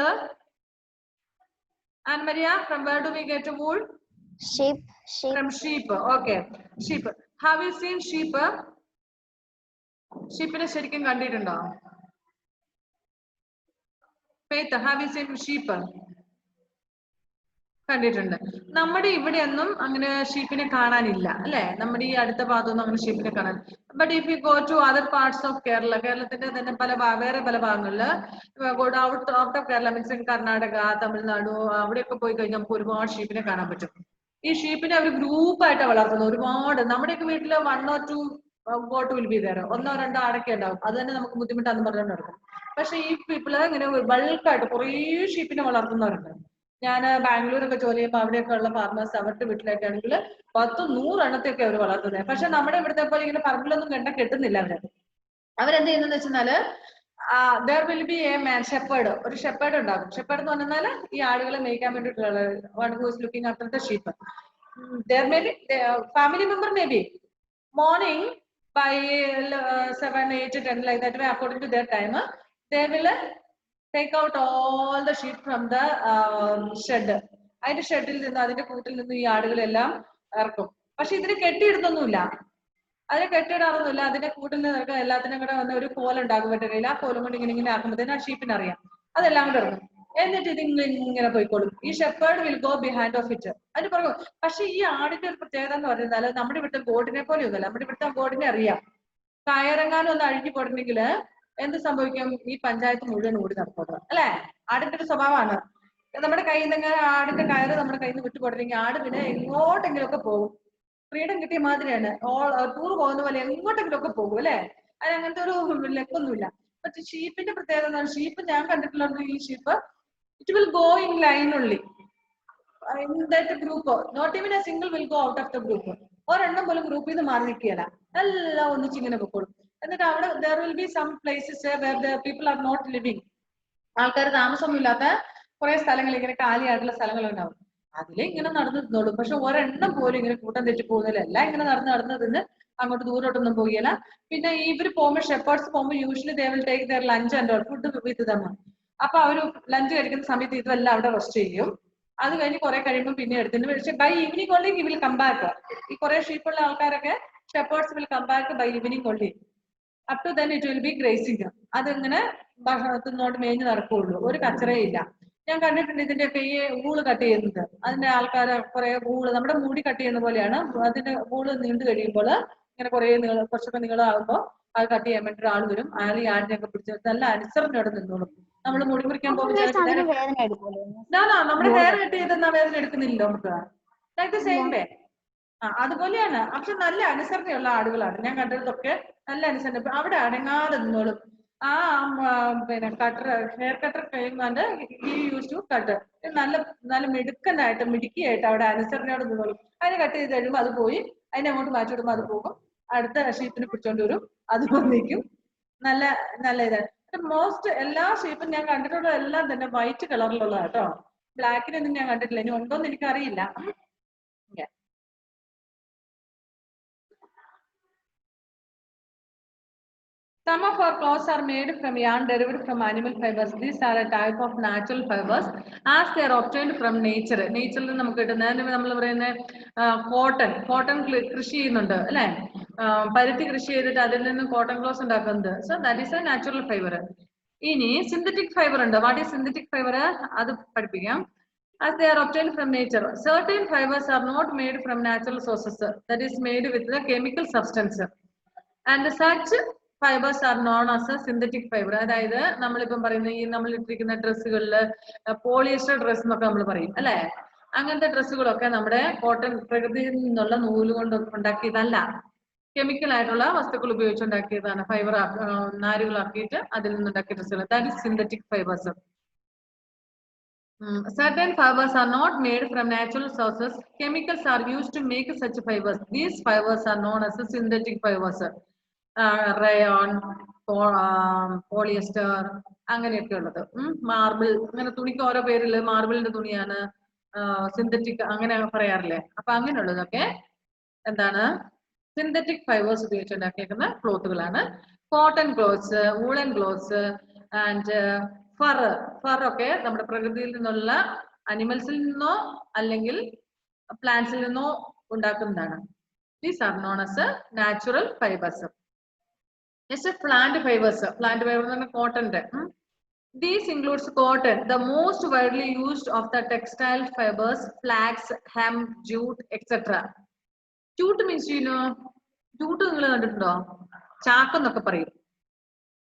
Anne Maria, from where do we get wool? Sheep. From sheep. Okay. Sheep. Have you seen sheep? ഷീപ്പിനെ ശരിക്കും കണ്ടിട്ടുണ്ടോ? Faith, have you seen sheep? കണ്ടിട്ടുണ്ട്. നമ്മുടെ ഇവിടെയൊന്നും അങ്ങനെ ഷീപ്പിനെ കാണാനില്ല അല്ലെ. നമ്മുടെ ഈ അടുത്ത ഭാഗത്തൊന്നും അങ്ങനെ ഷീപ്പിനെ കാണാൻ. But if you go to other parts of Kerala, കേരളത്തിന്റെ തന്നെ വേറെ പല ഭാഗങ്ങളില്, out of Kerala means Karnataka, Tamil Nadu, അവിടെയൊക്കെ പോയി കഴിഞ്ഞാൽ നമുക്ക് ഒരുപാട് ഷീപ്പിനെ കാണാൻ പറ്റും. ഈ ഷീപ്പിനെ അവർ ഗ്രൂപ്പായിട്ട് വളർത്തുന്നു. ഒരുപാട് നമ്മുടെയൊക്കെ വീട്ടില് 1 or 2 goat will be there. 1 or 2 ആടൊക്കെ ഉണ്ടാവും. അത് തന്നെ നമുക്ക് ബുദ്ധിമുട്ടാന്ന് പറഞ്ഞുകൊണ്ട് നടക്കും. പക്ഷെ ഈ പീപ്പിള് ഇങ്ങനെ ബൾക്കായിട്ട് കുറേ ഷീപ്പിനെ വളർത്തുന്നവരുണ്ട്. ഞാൻ ബാംഗ്ലൂരൊക്കെ ജോലി ചെയ്യുമ്പോൾ അവിടെയൊക്കെ ഉള്ള ഫാർമേഴ്സ് അവരുടെ വീട്ടിലൊക്കെ ആണെങ്കിൽ 10-100 എണ്ണത്തെയൊക്കെ അവർ വളർത്തുന്നത്. പക്ഷെ നമ്മുടെ ഇവിടുത്തെ പോലെ ഇങ്ങനെ പറമ്പിലൊന്നും കെട്ടുന്നില്ല അവരെന്ത് ചെയ്യുന്നതെന്ന് വെച്ചാല് there will be a man shepherd, ഒരു ഷെപ്പേർഡ് ഉണ്ടാകും. ഷെപ്പേർഡ് എന്ന് പറഞ്ഞാൽ ഈ ആടുകളെ മേയ്ക്കാൻ വേണ്ടിയിട്ടുള്ള one who is looking after the sheep. There may be family member may be morning by 7, 8, 10 like that way according to their time. They will take out all the sheep from the shed. അതിന്റെ ഷെഡിൽ നിന്ന് അതിന്റെ കൂട്ടിൽ നിന്ന് ഈ ആടുകളെല്ലാം ഇറക്കും. പക്ഷെ ഇതിന് കെട്ടിയിടുന്നൊന്നുമില്ല, അതിനെ കെട്ടിയിടാറൊന്നുമില്ല. അതിന്റെ കൂട്ടിൽ നിന്ന് ഇറക്കുക എല്ലാത്തിനും കൂടെ വന്ന ഒരു കോലുണ്ടാകും മറ്റേ കയ്യിൽ. ആ കോലും കൊണ്ട് ഇങ്ങനെ ആക്കുമ്പോഴത്തേനും ആ ഷീപ്പിന് അറിയാം, അതെല്ലാം കൂടെ ഇറങ്ങും. എന്നിട്ട് ഇത് ഇങ്ങനെ പോയിക്കോളും. ഈ shepherd will go behind of it. അതിന് പുറകെ. പക്ഷെ ഈ ആടിന്റെ ഒരു പ്രത്യേകത എന്ന് പറഞ്ഞാൽ നമ്മുടെ ഇവിടുത്തെ ഗോഡിനെ പോലെ ഒന്നുമല്ല. നമ്മുടെ ഇവിടുത്തെ ഗോഡിനെ അറിയാം. കയറങ്ങാനും ഒന്ന് അഴിഞ്ഞു പോയിട്ടുണ്ടെങ്കിൽ എന്ത് സംഭവിക്കും? ഈ പഞ്ചായത്ത് മുഴുവൻ ഓടി നടക്കുന്നത് അല്ലെ? ആടിന്റെ ഒരു സ്വഭാവമാണ്. നമ്മുടെ കയ്യിൽ നിന്ന് ആടിന്റെ കയറ് നമ്മുടെ കയ്യിൽ നിന്ന് വിട്ടുപോയിട്ടുണ്ടെങ്കിൽ ആട് പിന്നെ എങ്ങോട്ടെങ്കിലും ഒക്കെ പോകും. ഫ്രീഡം കിട്ടിയ മാതിരിയാണ്. ടൂർ പോകുന്ന പോലെ എങ്ങോട്ടെങ്കിലും ഒക്കെ പോകും അല്ലെ? അതിന് അങ്ങനത്തെ ഒരു ലെക്കൊന്നുമില്ല. പക്ഷെ ഷീപ്പിന്റെ പ്രത്യേകത എന്താണ്? ഷീപ്പ് ഞാൻ കണ്ടിട്ടുള്ളത്, ഈ sheep it will go in line ഉള്ളി in that group. Not even a single will go out of the group. ഒരെണ്ണം പോലും ഗ്രൂപ്പിൽ നിന്ന് മാറി നിൽക്കുകയല്ല, എല്ലാം ഒന്നിച്ചിങ്ങനെ പൊക്കോളും. എന്നിട്ട് അവിടെ there will be some places where the people are not living. ആൾക്കാർ താമസമൊന്നുമില്ലാത്ത കുറെ സ്ഥലങ്ങൾ, ഇങ്ങനെ കാലിയായിട്ടുള്ള സ്ഥലങ്ങളുണ്ടാവും. അതിലിങ്ങനെ നടന്നു നിന്നോളും. പക്ഷെ ഒരെണ്ണം പോലും ഇങ്ങനെ കൂട്ടം തെറ്റി പോകുന്നില്ല. എല്ലാം ഇങ്ങനെ നടന്ന് നിന്ന് അങ്ങോട്ട് ദൂരോട്ടൊന്നും പോകില്ല. പിന്നെ ഇവർ പോകുമ്പോൾ ഷെപ്പേർഡ്സ് പോകുമ്പോൾ usually they will take their lunch and food with them. അപ്പൊ അവര് ലഞ്ച് കഴിക്കുന്ന സമയത്ത് ഇതെല്ലാം അവിടെ റെസ്റ്റ് ചെയ്യും. അത് കഴിഞ്ഞ് കുറെ കഴിയുമ്പോൾ പിന്നെ എടുത്തിട്ട്, പക്ഷെ by evening only he will come back. ഈ കുറെ ഷീപ്പുള്ള ആൾക്കാരൊക്കെ shepherds will come back by evening only. Up to then it will be grazing. അതിങ്ങനെ തിന്നോട്ട് മേഞ്ഞ് നടക്കുകയുള്ളൂ, ഒരു കച്ചറയില്ല. ഞാൻ കണ്ടിട്ടുണ്ട് ഇതിന്റെയൊക്കെ ഈ ഊള് കട്ട് ചെയ്യുന്നത്. അതിന്റെ ആൾക്കാര് കുറെ ഊള് നമ്മുടെ മുടി കട്ട് ചെയ്യുന്ന പോലെയാണ്. അതിന്റെ ഊള് നീണ്ടു കഴിയുമ്പോൾ ഇങ്ങനെ കുറെ കുറച്ചൊക്കെ നീളമാകുമ്പോൾ അത് കട്ട് ചെയ്യാൻ വേണ്ടി ഒരാൾ വരും. അയാൾ ഈ ആടിനെയൊക്കെ പിടിച്ച് നല്ല അനുസരണയോടെ നിന്നോളും. നമ്മൾ മുടി മുറിക്കാൻ പോകുമ്പോൾ നമ്മുടെ ഹെയർ കട്ട് ചെയ്തെന്നാ വേദന എടുക്കുന്നില്ലല്ലോ നമുക്ക്. Like the same way. അതുപോലെയാണ്. പക്ഷെ നല്ല അനുസരണയുള്ള ആടുകളാണ് ഞാൻ കണ്ടതൊക്കെ. നല്ല അനുസരണ, അവിടെ അടങ്ങാതെ നിന്നോളും. ആ പിന്നെ ഹെയർ കട്ടർ കഴിയുമ്പോൾ ഈ യൂസ് ടു കട്ട് നല്ല മിടുക്കിയായിട്ട് അവിടെ അനുസരണയോടെ നിന്നോളും. അതിനെ കട്ട് ചെയ്ത് കഴിയുമ്പോൾ അത് പോയി, അതിനെ അങ്ങോട്ട് മാറ്റി വിടുമ്പോൾ അത് പോകും. അടുത്ത ഷീപ്പിനെ പിടിച്ചോണ്ട് വരും, അത് വന്നിരിക്കും. നല്ല ഇതാണ്. മോസ്റ്റ് എല്ലാ ഷീപ്പും ഞാൻ കണ്ടിട്ടുള്ള എല്ലാം തന്നെ വൈറ്റ് കളറിലുള്ള കേട്ടോ. ബ്ലാക്കിനൊന്നും ഞാൻ കണ്ടിട്ടില്ല. ഇനി ഉണ്ടോന്ന് എനിക്കറിയില്ല. Some of our clothes are made from yarn derived from animal fibers. These are a type of natural fibers as they are obtained from nature. Nature നമുക്ക് കിട്ടുന്ന നമ്മൾ പറയുന്ന കോട്ടൺ കൃഷി ചെയ്യുന്നുണ്ട് അല്ലെ? പരുത്തി കൃഷി ചെയ്തിട്ട് അതിൽ നിന്ന് കോട്ടൺ ക്ലോത്ത് ഉണ്ടാക്കുന്നത്. So that is A natural fibre. ഇനി സിന്തറ്റിക് ഫൈബർ ഉണ്ട്. What is synthetic fibre? അത് പഠിപ്പിക്കാം. As they are obtained from nature. Certain fibers are not made from natural sources. That is made with the chemical substance. And such fibres R known as A synthetic fibre. അതായത് നമ്മളിപ്പം പറയുന്ന ഈ നമ്മൾ ഇട്ടിരിക്കുന്ന ഡ്രസ്സുകളിൽ polyester dress എന്നൊക്കെ നമ്മൾ പറയും അല്ലെ? അങ്ങനത്തെ ഡ്രസ്സുകളൊക്കെ നമ്മുടെ കോട്ടൺ പ്രകൃതിയിൽ നിന്നുള്ള നൂല് കൊണ്ട് ഉണ്ടാക്കിയതല്ല, കെമിക്കൽ ആയിട്ടുള്ള വസ്തുക്കൾ ഉപയോഗിച്ചുണ്ടാക്കിയതാണ്. ഫൈബർ നാരുകളാക്കിയിട്ട് അതിൽ നിന്നുണ്ടാക്കിയ ഡ്രസ്സുകൾ. That is synthetic fibres. Certain fibers are not made from natural sources. Chemicals are used to make such fibers. These fibers are known as synthetic fibers. Rayon, polyester, അങ്ങനെയൊക്കെ ഉള്ളത്. മാർബിൾ, അങ്ങനെ തുണിക്ക് ഓരോ പേരില്. മാർബിളിന്റെ തുണിയാണ് സിന്തറ്റിക് അങ്ങനെ പറയാറില്ലേ? അപ്പൊ അങ്ങനെയുള്ളതൊക്കെ എന്താണ്? സിന്തറ്റിക് ഫൈബേഴ്സ് ഉപയോഗിച്ചുണ്ടാക്കിയേക്കുന്ന ക്ലോത്തുകളാണ്. Cotton clothes, woollen clothes and fur ഒക്കെ നമ്മുടെ പ്രകൃതിയിൽ നിന്നുള്ള അനിമൽസിൽ നിന്നോ അല്ലെങ്കിൽ പ്ലാന്റ്സിൽ നിന്നോ ഉണ്ടാക്കുന്നതാണ്. These are known as natural fibers. Next, plant fibers. Plant fibers are cotton. These includes cotton, the most widely used of the textile fibers, flax, hemp, jute, etc. Jute means jute നിങ്ങൾ കണ്ടിട്ടുണ്ടോ? ചാക്കെന്നൊക്കെ പറയും.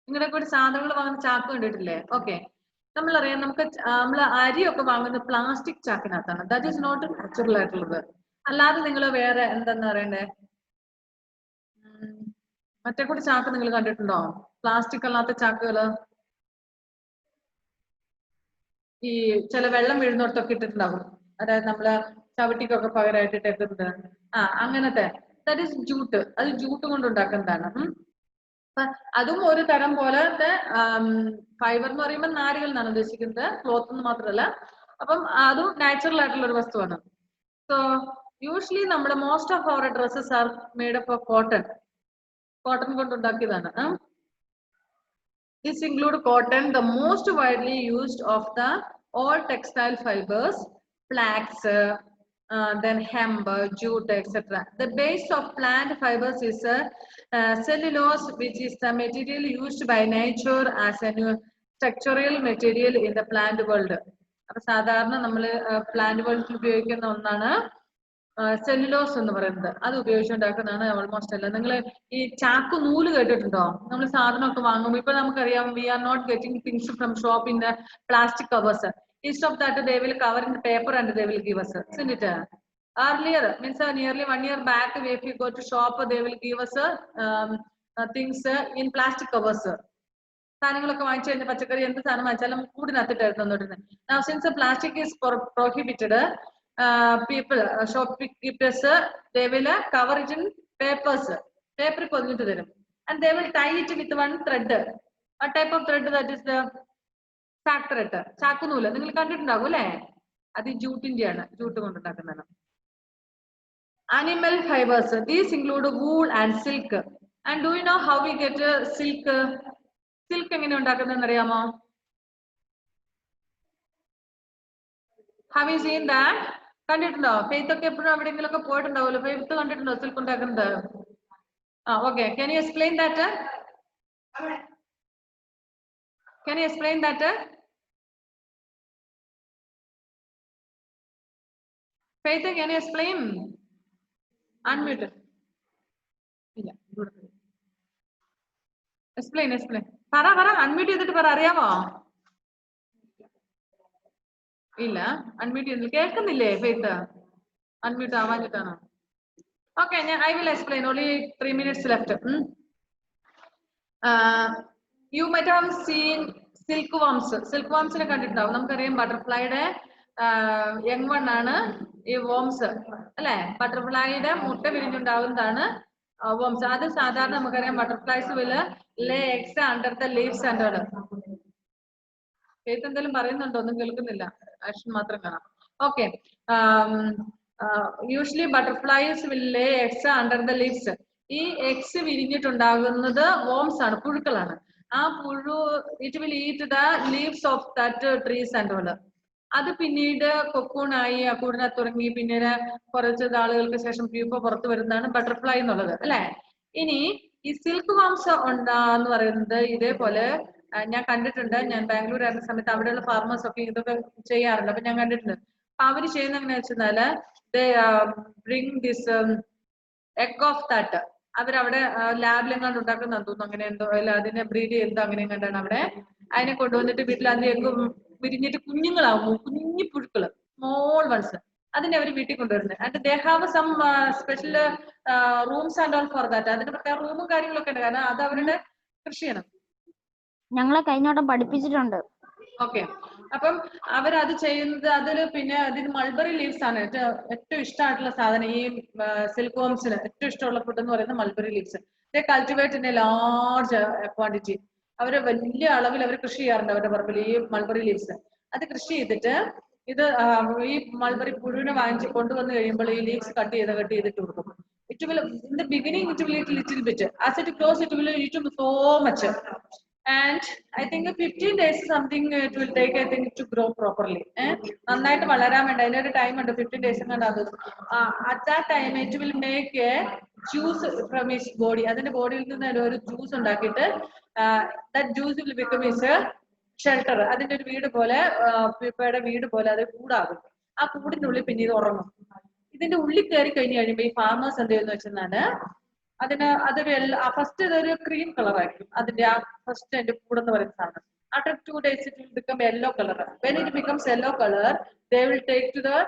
നിങ്ങളൊക്കെ ഒരു സാധനങ്ങൾ വാങ്ങുന്ന ചാക്ക് കണ്ടിട്ടില്ലേ? Okay, നമ്മളറിയാം. നമ്മൾ അരിയൊക്കെ വാങ്ങുന്ന പ്ലാസ്റ്റിക് ചാക്കിനകത്താണ്. ദാറ്റ് ഈസ് നോട്ട് നാച്ചുറൽ ആയിട്ടുള്ളത്. അല്ലാതെ നിങ്ങൾ വേറെ എന്താ പറയണ്ടേ, മറ്റേ കൂടി ചാക്ക് നിങ്ങൾ കണ്ടിട്ടുണ്ടോ? പ്ലാസ്റ്റിക് അല്ലാത്ത ചാക്കുകള്. ഈ ചില വെള്ളം വീഴുന്നിടത്തൊക്കെ ഇട്ടിട്ടുണ്ടാവും. അതായത് നമ്മള് ചവിട്ടിക്കൊക്കെ പകരമായിട്ട് ഇട്ടിട്ടുണ്ട്. അങ്ങനത്തെ ദാറ്റ് ഈസ് ജൂട്ട്. അത് ജൂട്ട് കൊണ്ട് ഉണ്ടാക്കുന്നതാണ്. അതും ഒരു തരം പോലത്തെ ഫൈബർ എന്ന് പറയുമ്പോൾ നാരുകൾ എന്നാണ് ഉദ്ദേശിക്കുന്നത്, ക്ലോത്ത് എന്ന് മാത്രമല്ല. അപ്പം അതും നാച്ചുറൽ ആയിട്ടുള്ള ഒരു വസ്തുവാണ്. സോ യൂഷ്വലി നമ്മുടെ most of our dresses are made up of cotton. Cotton കൊണ്ട് ഉണ്ടാക്കിയതാണ്. This include cotton, the most widely used of the all textile fibers, flax, then hemp, jute, etc. The base of plant fibers is cellulose, which is the material used by nature as a structural material in the plant world. അപ്പോൾ സാധാരണ നമ്മൾ plant വേൾഡിൽ ഉപയോഗിക്കുന്ന ഒന്നാണ് cellulose എന്ന് പറയുന്നത്. അത് ഉപയോഗിച്ചുണ്ടാക്കുന്നതാണ് almost എല്ലാം. നിങ്ങൾ ഈ ചാക്കു നൂല് കേട്ടിട്ടുണ്ടോ? നമ്മൾ സാധനമൊക്കെ വാങ്ങുമ്പോൾ ഇപ്പൊ നമുക്കറിയാം, we are not getting things from shop in plastic covers. Instead of that, they will cover in paper and they will give us, isn't it? Earlier, means nearly 1 year back, if you go to shop, they will give us things in plastic covers. സാധനങ്ങളൊക്കെ വാങ്ങിച്ചു കഴിഞ്ഞാൽ പച്ചക്കറി എന്ത് സാധനം വാങ്ങിച്ചാലും കൂടിനകത്തിട്ടായിരുന്നു തന്നിരുന്നത്. Now since the plastic is prohibited, people, shopkeepers, they will cover it in papers. Paper പൊതിഞ്ഞിട്ട് തരും. And they will tie it with one thread. A type of thread that is the sack thread. ചാക്കുനൂല് നിങ്ങൾ കണ്ടിട്ടുണ്ടാകും അല്ലേ? അത് ജൂട്ടിന്റെയാണ്, jute കൊണ്ടുണ്ടാക്കുന്നതാണ്. Animal fibers. These include wool and silk. And do you know how we get silk? Silk എങ്ങനെ ഉണ്ടാക്കുന്നതെന്ന് അറിയാമോ? Have you seen that? കണ്ടിട്ടുണ്ടോ? Faith ഒക്കെ എപ്പോഴും എവിടെയെങ്കിലും ഒക്കെ പോയിട്ടുണ്ടാവുമല്ലോ. ഫെയ്ത്ത് കണ്ടിട്ടുണ്ടോ സിൽക്ക് ഉണ്ടാക്കുന്നത്? Okay. Can you explain that? Can you explain that? Faith, can you explain? Unmute. Explain. Para, unmute ചെയ്തിട്ട് പറ, അറിയാമോ? ഇല്ല, അൺമ്യൂട്ട് ചെയ്യുന്നില്ല. കേൾക്കുന്നില്ലേ ഫെയ്ത്ത്? അൺമ്യൂട്ട് ആവാഞ്ഞിട്ടാണോ? Okay, I will explain. Only 3 minutes left. You might have seen silkworms. Silkworms-നെ കണ്ടിട്ടുണ്ടാവും. നമുക്കറിയാം ബട്ടർഫ്ലൈയുടെ young one ആണ് ഈ വോംസ് അല്ലെ? ബട്ടർഫ്ലൈയുടെ മുട്ട വിരിഞ്ഞുണ്ടാവുന്നതാണ് വോംസ്. അത് സാധാരണ നമുക്കറിയാം butterflies will lay eggs under the leaves and all. Faith എന്തെങ്കിലും പറയുന്നുണ്ടോ? ഒന്നും കേൾക്കുന്നില്ല, ആക്ഷൻ മാത്രം കാണാം. Okay. Usually butterflies will lay eggs under the leaves. ഈ എഗ്സ് വിരിഞ്ഞിട്ടുണ്ടാകുന്നത് വോംസ് ആണ്, പുഴുക്കളാണ്. ആ പുഴു it will eat the leaves of that trees and all. അത് പിന്നീട് കൊക്കൂണായി ആ കൂടിനകത്ത് തുടങ്ങി പിന്നീട് കുറച്ച് നാളുകൾക്ക് ശേഷം പ്യൂപ്പ പുറത്തു വരുന്നതാണ് ബട്ടർഫ്ലൈ എന്നുള്ളത് അല്ലെ? ഇനി ഈ സിൽക്ക് വോംസ് എന്ന് പറയുന്നത് ഇതേപോലെ ഞാൻ കണ്ടിട്ടുണ്ട്. ഞാൻ ബാംഗ്ലൂർ ആയിരുന്ന സമയത്ത് അവിടെയുള്ള ഫാർമേഴ്സ് ഒക്കെ ഇതൊക്കെ ചെയ്യാറുണ്ട്. അപ്പൊ ഞാൻ കണ്ടിട്ടുണ്ട്. അപ്പൊ അവര് ചെയ്യുന്ന എങ്ങനെയാ വെച്ചാല് bring this egg of that. അവരവിടെ ലാബിലെങ്ങാണ്ട് ഉണ്ടാക്കുന്നതെന്ന് തോന്നുന്നു, അങ്ങനെ എന്തോ അല്ല അതിനെ ബ്രീഡ് ചെയ്തോ അങ്ങനെ കണ്ടാണ് അവിടെ. അതിനെ കൊണ്ടുവന്നിട്ട് വീട്ടിൽ അതിന് എഗ് വിരിഞ്ഞിട്ട് കുഞ്ഞുങ്ങളാവും, കുഞ്ഞു പുഴുക്കള്, സ്മോൾ വൺസ്. അതിനെ അവർ വീട്ടിൽ കൊണ്ടുവരുന്നത്. And they have some special rooms and all for that. അതിന് പ്രത്യേക റൂമും കാര്യങ്ങളൊക്കെ ഉണ്ട്, കാരണം അത് അവരുടെ കൃഷിയാണ്. ഞങ്ങളെ കഴിഞ്ഞോട്ടം പഠിപ്പിച്ചിട്ടുണ്ട്. ഓക്കെ. അപ്പം അവരത് ചെയ്യുന്നത് അതില് പിന്നെ അതിന് മൾബറി ലീവ്സ് ആണ് ഏറ്റവും ഇഷ്ടമായിട്ടുള്ള സാധനം. ഈ സിൽക്ക് വോംസിന് ഏറ്റവും ഇഷ്ടമുള്ള ഫുഡ് എന്ന് പറയുന്നത് mulberry leaves. They cultivate in A large quantity. അവര് വലിയ അളവിൽ അവർ കൃഷി ചെയ്യാറുണ്ട് അവരുടെ പറമ്പിൽ ഈ മൾബറി ലീവ്സ്. അത് കൃഷി ചെയ്തിട്ട് ഇത് ഈ മൾബറി പുഴുവിനെ വാങ്ങിച്ച് കൊണ്ടുവന്ന് കഴിയുമ്പോൾ ഈ ലീവ്സ് കട്ട് ചെയ്തിട്ട് കൊടുക്കും. It will in the beginning it will eat little bit. As it grows it will eat so much. And I think 15 days something it will take, I think, to grow properly. നന്നായിട്ട് വളരാൻ വേണ്ടി അതിനൊരു time ഉണ്ട്, 15 days കണ്ട് അത്. At that time it will make a juice from its body. അതിന്റെ ബോഡിയിൽ നിന്ന് ഒരു ജ്യൂസ് ഉണ്ടാക്കിയിട്ട് that juice will become its shelter. അതിന്റെ ഒരു വീട് പോലെ, പീപ്പയുടെ വീട് പോലെ അത് കൂടാകും. ആ കൂടിന്റെ ഉള്ളിൽ പിന്നെ ഇത് ഉറങ്ങും. ഇതിന്റെ ഉള്ളിൽ കയറി കഴിഞ്ഞ് കഴിയുമ്പോൾ ഈ ഫാർമേഴ്സ് എന്ത് ചെയ്യുന്ന വെച്ചാൽ അതിന് അതൊരു ഫസ്റ്റ് ഇതൊരു ക്രീം കളർ ആയിരിക്കും അതിന്റെ ആ ഫസ്റ്റ് അതിന്റെ കൂടെന്ന് പറയുന്ന സാധനം. After 2 days it will become yellow color. When it becomes yellow color, they will take to the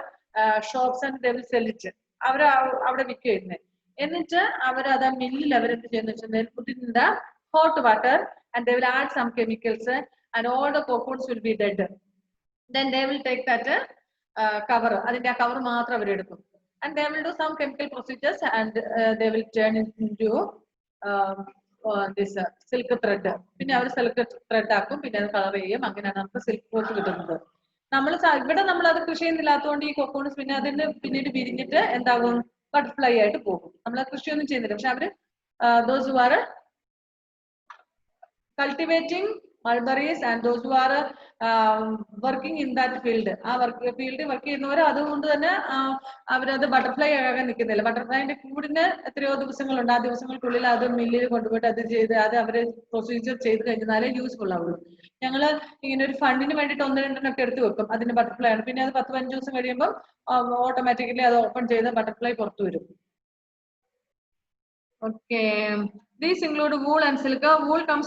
shops and they will sell it. അവര് അവിടെ വിൽക്കുന്നത്. എന്നിട്ട് അവർ അത് മില്ലിൽ അവരെന്ത് ചെയ്യുന്ന വെച്ചാൽ put it in the hot water and they will add some chemicals and all the cocoons will be dead. then they will take that cover, അതിന്റെ ആ കവർ മാത്രം അവർ എടുക്കും, and they will do some chemical procedures and they will turn it into this silk thread. പിന്നെ അവർ silk thread ആക്കും, പിന്നെ അത് colour ചെയ്യും, അങ്ങനെയാണ് നമുക്ക് സിൽക്ക് ക്ലോത്ത് കിട്ടുന്നത്. നമ്മൾ ഇവിടെ നമ്മൾ അത് കൃഷി ചെയ്യുന്നില്ലാത്തതുകൊണ്ട് ഈ കൊക്കോൺസ് പിന്നെ അതിന് പിന്നീട് വിരിഞ്ഞിട്ട് എന്താകും, ബട്ടർഫ്ലൈ ആയിട്ട് പോകും. നമ്മൾ കൃഷിയൊന്നും ചെയ്യുന്നില്ല. പക്ഷെ അവര് those who are cultivating mulberries and those who are working in that field, ആ ഫീൽഡ് വർക്ക് ചെയ്യുന്നവർ അതുകൊണ്ട് തന്നെ അവരത് ബട്ടർഫ്ലൈ ആകാൻ നിൽക്കുന്നില്ല. ബട്ടർഫ്ലൈന്റെ കൂടിന് എത്രയോ ദിവസങ്ങളുണ്ട്, ആ ദിവസങ്ങൾക്കുള്ളിൽ അത് മില്ലിൽ കൊണ്ടുപോയിട്ട് അത് ചെയ്ത് അത് അവര് പ്രൊസീജിയർ ചെയ്ത് കഴിഞ്ഞാലേ യൂസ്ഫുൾ ആവുള്ളൂ. ഞങ്ങള് ഇങ്ങനെ ഒരു ഫണ്ടിന് വേണ്ടിയിട്ട് 1-2 ഒക്കെ എടുത്തു വെക്കും, അതിന് ബട്ടർഫ്ലൈ ആണ്. പിന്നെ അത് 10-15 ദിവസം കഴിയുമ്പോൾ ഓട്ടോമാറ്റിക്കലി അത് ഓപ്പൺ ചെയ്ത് ബട്ടർഫ്ലൈ പുറത്തു വരും. Okay, these include wool and silk. Wool comes